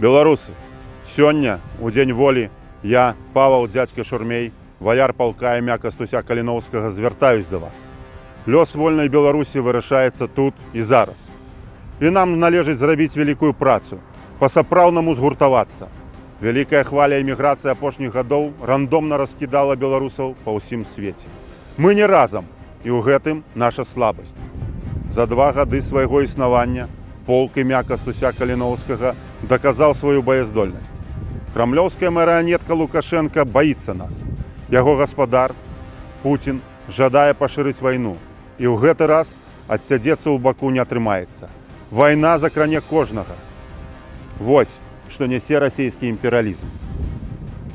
Беларусы, сёння, у дзень волі, я, Павел дзядзька Шурмей, ваяр палка імя Кастуся Каліноўскага, звяртаюсь да вас. Лёс вольнай Беларусі вырашаецца тут і зараз. І нам належыць зрабіць вялікую працу, па-сапраўднаму згуртавацца. Вялікая хваля эміграцыі апошніх гадоў рандомна раскідала беларусаў па ўсім свеце. Мы не разам, і ў гэтым наша слабасць. За 2 гады свайго існавання полк імя Кастуся Каліноўскага даказаў сваю баяздольнасць. Крамлёўская марыянетка Лукашенка баіцца нас. Яго гаспадар, Пуцін, жадае пашырыць вайну. І ў гэты раз адсядзецца ў баку не атрымаецца. Вайна закране кожнага. Вось, што нясе расійскі імперыялізм.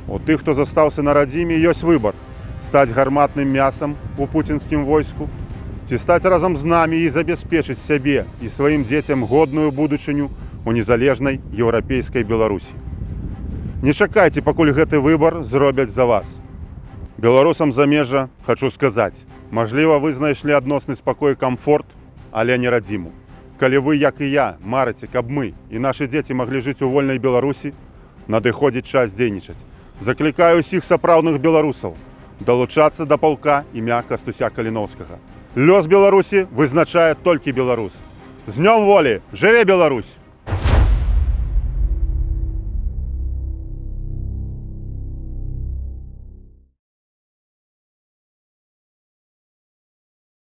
У тых, хто застаўся на радзіме, ёсць выбар: стаць гарматным мясам у пуцінскім войску, ці стаць разам з намі і забяспечыць сябе і сваім дзецям годную будучыню у незалежнай еўрапейскай Беларусі. Не чакайце, пакуль гэты выбар зробяць за вас. Беларусам замежжа хачу сказаць: мажліва, вы знайшлі адносны спакой і камфорт, але не радзіму. Калі вы, як і я, марыце, каб мы і нашы дзеці маглі жыць у вольнай Беларусі, надыходзіць час дзейнічаць. Заклікаю ўсіх сапраўдных беларусаў далучацца да палка імя Кастуся Каліноўскага. Лёс Беларусі вызначае толькі беларус. З днём волі! Жыве Беларусь!